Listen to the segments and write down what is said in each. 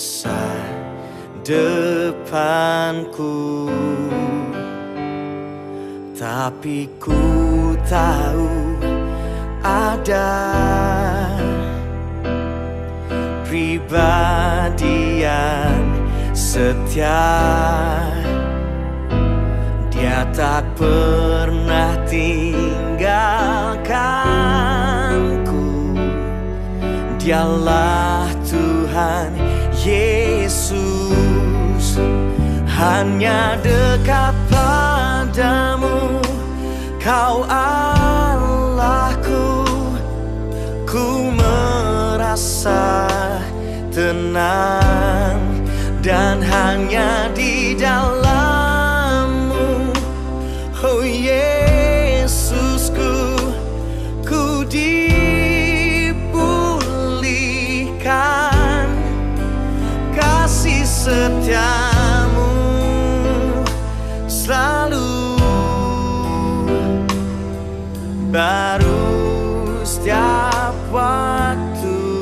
masa depanku, tapi ku tahu ada pribadi yang setia. Dia tak pernah tinggalkanku. Dialah Tuhan Yesus. Hanya dekat padamu, Kau Allahku. Ku merasa tenang, dan hanya di dalam-Mu, oh Yesusku, ku dipulihkan. Kasih setia-Mu selalu baru setiap waktu.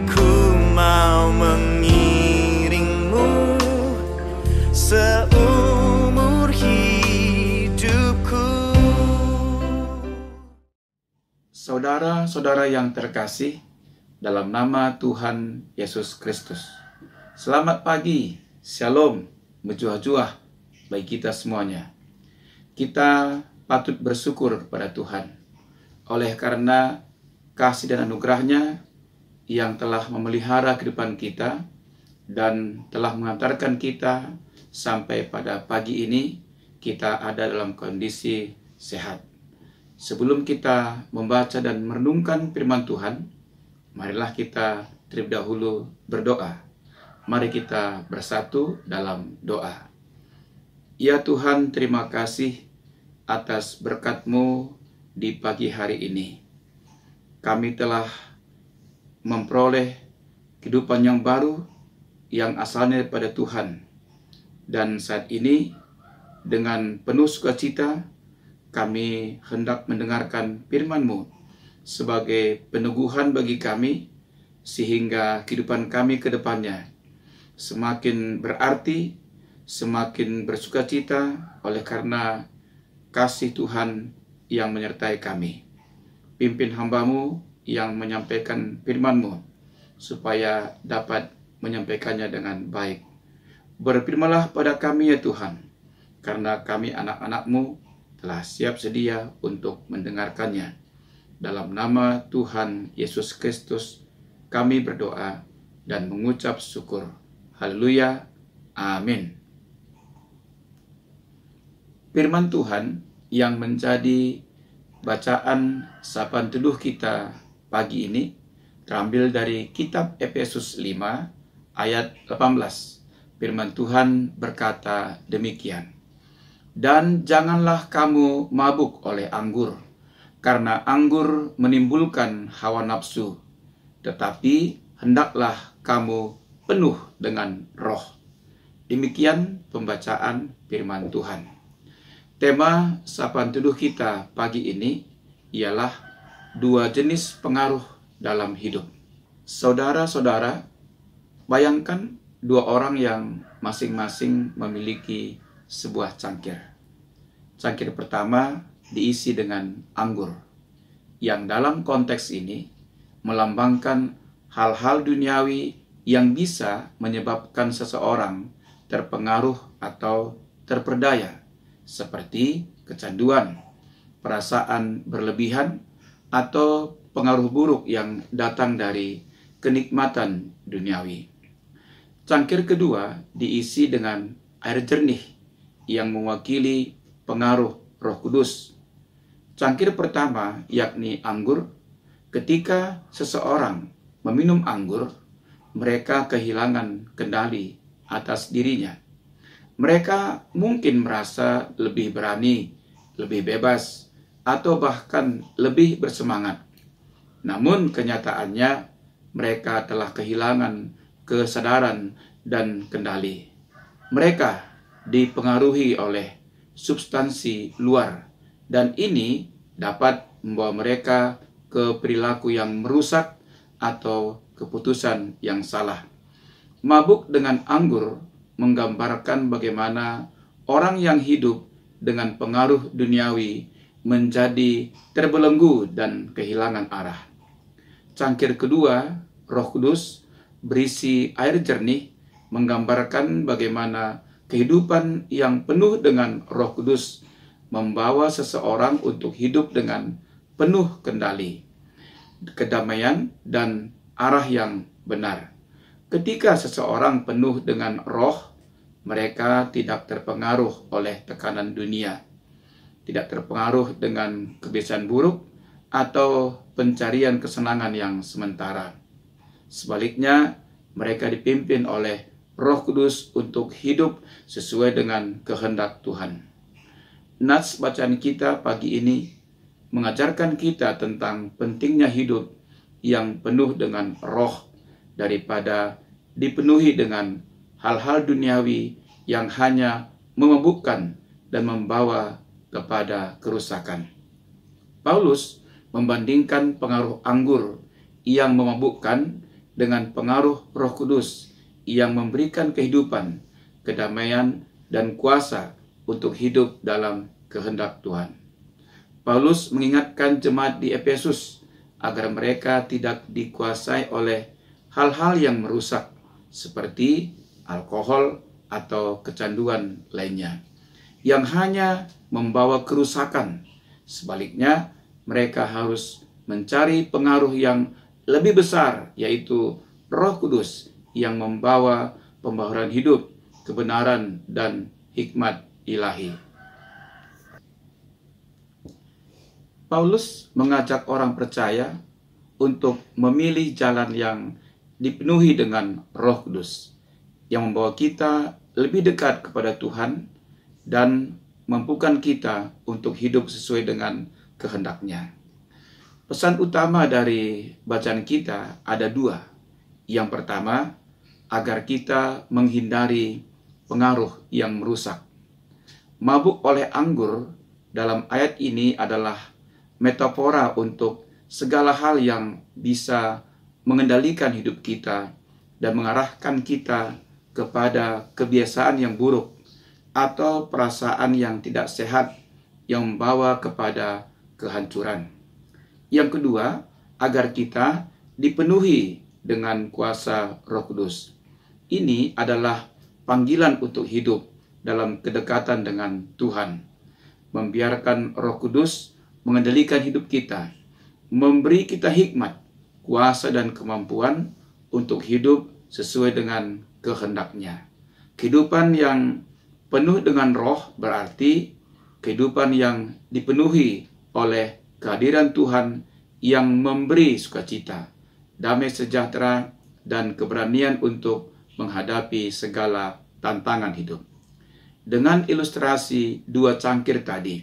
Ku mau mengiringmu seumur hidupku. Saudara-saudara yang terkasih, dalam nama Tuhan Yesus Kristus, selamat pagi, shalom, berjuah-juah bagi kita semuanya. Kita patut bersyukur kepada Tuhan oleh karena kasih dan anugerah-Nya yang telah memelihara kehidupan kita dan telah mengantarkan kita sampai pada pagi ini kita ada dalam kondisi sehat. Sebelum kita membaca dan merenungkan firman Tuhan, marilah kita terlebih dahulu berdoa. Mari kita bersatu dalam doa. Ya Tuhan, terima kasih atas berkat-Mu di pagi hari ini. Kami telah memperoleh kehidupan yang baru yang asalnya daripada Tuhan. Dan saat ini dengan penuh sukacita kami hendak mendengarkan firman-Mu sebagai peneguhan bagi kami, sehingga kehidupan kami ke depannya semakin berarti, semakin bersukacita oleh karena kasih Tuhan yang menyertai kami. Pimpin hamba-Mu yang menyampaikan firman-Mu supaya dapat menyampaikannya dengan baik. Berfirmanlah pada kami ya Tuhan, karena kami anak-anak-Mu telah siap sedia untuk mendengarkannya. Dalam nama Tuhan Yesus Kristus kami berdoa dan mengucap syukur. Haleluya. Amin. Firman Tuhan yang menjadi bacaan sapaan teduh kita pagi ini terambil dari kitab Efesus 5 ayat 18. Firman Tuhan berkata demikian. Dan janganlah kamu mabuk oleh anggur, karena anggur menimbulkan hawa nafsu, tetapi hendaklah kamu penuh dengan roh. Demikian pembacaan firman Tuhan. Tema sapaan teduh kita pagi ini ialah dua jenis pengaruh dalam hidup. Saudara-saudara, bayangkan dua orang yang masing-masing memiliki sebuah cangkir. Cangkir pertama diisi dengan anggur, yang dalam konteks ini melambangkan hal-hal duniawi yang bisa menyebabkan seseorang terpengaruh atau terperdaya, seperti kecanduan, perasaan berlebihan, atau pengaruh buruk yang datang dari kenikmatan duniawi. Cangkir kedua diisi dengan air jernih yang mewakili pengaruh Roh Kudus. Cangkir pertama yakni anggur. Ketika seseorang meminum anggur, mereka kehilangan kendali atas dirinya. Mereka mungkin merasa lebih berani, lebih bebas, atau bahkan lebih bersemangat. Namun kenyataannya mereka telah kehilangan kesadaran dan kendali. Mereka dipengaruhi oleh substansi luar, dan ini dapat membawa mereka ke perilaku yang merusak atau keputusan yang salah. Mabuk dengan anggur menggambarkan bagaimana orang yang hidup dengan pengaruh duniawi menjadi terbelenggu dan kehilangan arah. Cangkir kedua, Roh Kudus, berisi air jernih, menggambarkan bagaimana kehidupan yang penuh dengan Roh Kudus membawa seseorang untuk hidup dengan penuh kendali, kedamaian, dan arah yang benar. Ketika seseorang penuh dengan roh, mereka tidak terpengaruh oleh tekanan dunia, tidak terpengaruh dengan kebiasaan buruk atau pencarian kesenangan yang sementara. Sebaliknya, mereka dipimpin oleh Roh Kudus untuk hidup sesuai dengan kehendak Tuhan. Nats bacaan kita pagi ini mengajarkan kita tentang pentingnya hidup yang penuh dengan roh daripada dipenuhi dengan hal-hal duniawi yang hanya memabukkan dan membawa kepada kerusakan. Paulus membandingkan pengaruh anggur yang memabukkan dengan pengaruh Roh Kudus yang memberikan kehidupan, kedamaian, dan kuasa untuk hidup dalam kehendak Tuhan. Paulus mengingatkan jemaat di Efesus agar mereka tidak dikuasai oleh hal-hal yang merusak seperti alkohol atau kecanduan lainnya yang hanya membawa kerusakan. Sebaliknya, mereka harus mencari pengaruh yang lebih besar, yaitu Roh Kudus yang membawa pembaharuan hidup, kebenaran, dan hikmat ilahi. Paulus mengajak orang percaya untuk memilih jalan yang dipenuhi dengan Roh Kudus yang membawa kita lebih dekat kepada Tuhan dan mampukan kita untuk hidup sesuai dengan kehendak-Nya. Pesan utama dari bacaan kita ada dua. Yang pertama, agar kita menghindari pengaruh yang merusak. Mabuk oleh anggur dalam ayat ini adalah metafora untuk segala hal yang bisa mengendalikan hidup kita dan mengarahkan kita kepada kebiasaan yang buruk atau perasaan yang tidak sehat yang membawa kepada kehancuran. Yang kedua, agar kita dipenuhi dengan kuasa Roh Kudus. Ini adalah panggilan untuk hidup dalam kedekatan dengan Tuhan. Membiarkan Roh Kudus mengendalikan hidup kita, memberi kita hikmat, kuasa, dan kemampuan untuk hidup sesuai dengan kehendak-Nya. Kehidupan yang penuh dengan roh berarti kehidupan yang dipenuhi oleh kehadiran Tuhan yang memberi sukacita, damai sejahtera, dan keberanian untuk menghadapi segala tantangan hidup. Dengan ilustrasi dua cangkir tadi,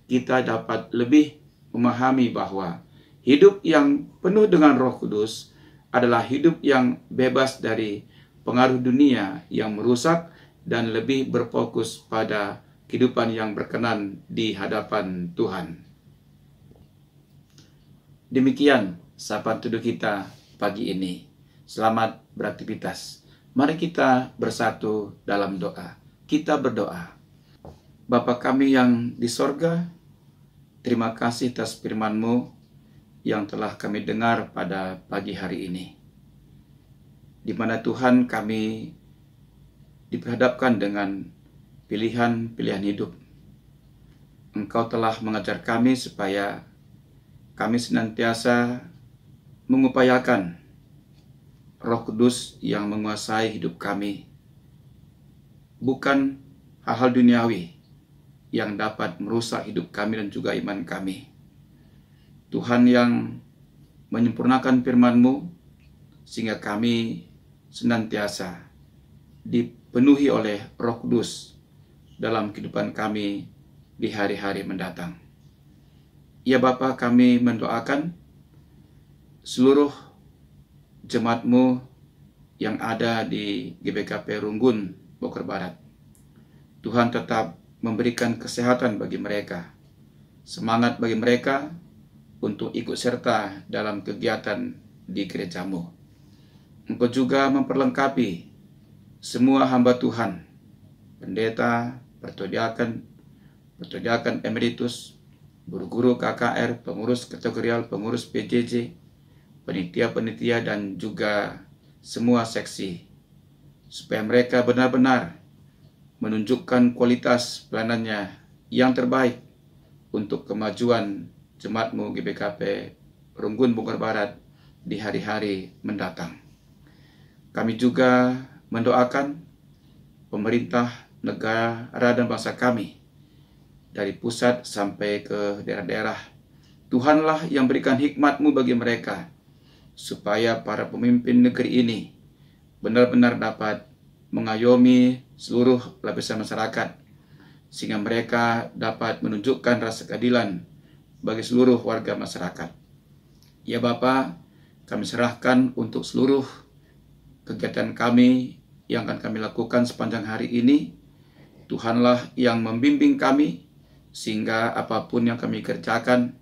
kita dapat lebih memahami bahwa hidup yang penuh dengan Roh Kudus adalah hidup yang bebas dari pengaruh dunia yang merusak dan lebih berfokus pada kehidupan yang berkenan di hadapan Tuhan. Demikian sapaan teduh kita pagi ini. Selamat beraktivitas. Mari kita bersatu dalam doa. Kita berdoa. Bapa kami yang di sorga, terima kasih atas firman-Mu yang telah kami dengar pada pagi hari ini, di mana Tuhan kami diperhadapkan dengan pilihan-pilihan hidup. Engkau telah mengajar kami supaya kami senantiasa mengupayakan Roh Kudus yang menguasai hidup kami, bukan hal-hal duniawi yang dapat merusak hidup kami dan juga iman kami. Tuhan yang menyempurnakan firman-Mu sehingga kami senantiasa dipenuhi oleh Roh Kudus dalam kehidupan kami di hari-hari mendatang. Ya Bapa, kami mendoakan seluruh jemaat-Mu yang ada di GBKP Runggun, Bogor Barat. Tuhan tetap memberikan kesehatan bagi mereka, semangat bagi mereka untuk ikut serta dalam kegiatan di gereja-Mu. Engkau juga memperlengkapi semua hamba Tuhan, pendeta, pertodiakan emeritus, guru-guru KKR, pengurus kategorial, pengurus PJJ, penitia-penitia, dan juga semua seksi, supaya mereka benar-benar menunjukkan kualitas pelayanannya yang terbaik untuk kemajuan Jemaat-Mu GBKP Runggun Bogor Barat di hari-hari mendatang. Kami juga mendoakan pemerintah, negara, dan bangsa kami, dari pusat sampai ke daerah-daerah. Tuhanlah yang berikan hikmat-Mu bagi mereka, supaya para pemimpin negeri ini benar-benar dapat mengayomi seluruh lapisan masyarakat, sehingga mereka dapat menunjukkan rasa keadilan bagi seluruh warga masyarakat. Ya Bapa, kami serahkan untuk seluruh kegiatan kami yang akan kami lakukan sepanjang hari ini. Tuhanlah yang membimbing kami, sehingga apapun yang kami kerjakan,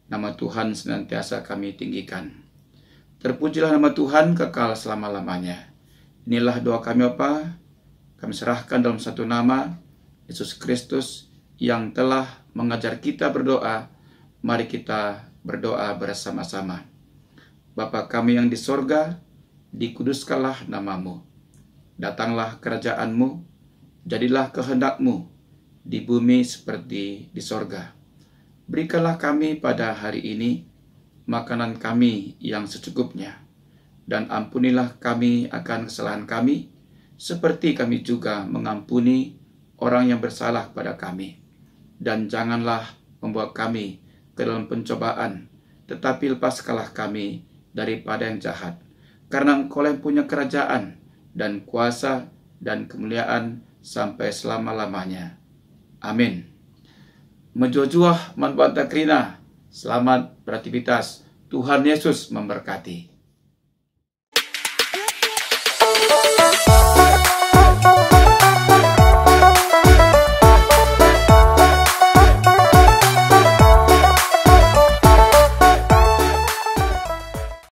nama Tuhan senantiasa kami tinggikan. Terpujilah nama Tuhan kekal selama-lamanya. Inilah doa kami Bapa, kami serahkan dalam satu nama, Yesus Kristus yang telah mengajar kita berdoa. Mari kita berdoa bersama-sama. Bapa kami yang di sorga, dikuduskanlah nama-Mu. Datanglah kerajaan-Mu, jadilah kehendak-Mu di bumi seperti di sorga. Berikanlah kami pada hari ini makanan kami yang secukupnya, dan ampunilah kami akan kesalahan kami, seperti kami juga mengampuni orang yang bersalah pada kami. Dan janganlah membawa kami ke dalam pencobaan, tetapi lepaskanlah kami daripada yang jahat. Karena Engkau yang punya kerajaan dan kuasa dan kemuliaan sampai selama-lamanya. Amin. Menjujuah manfaat takrina. Selamat beraktivitas. Tuhan Yesus memberkati.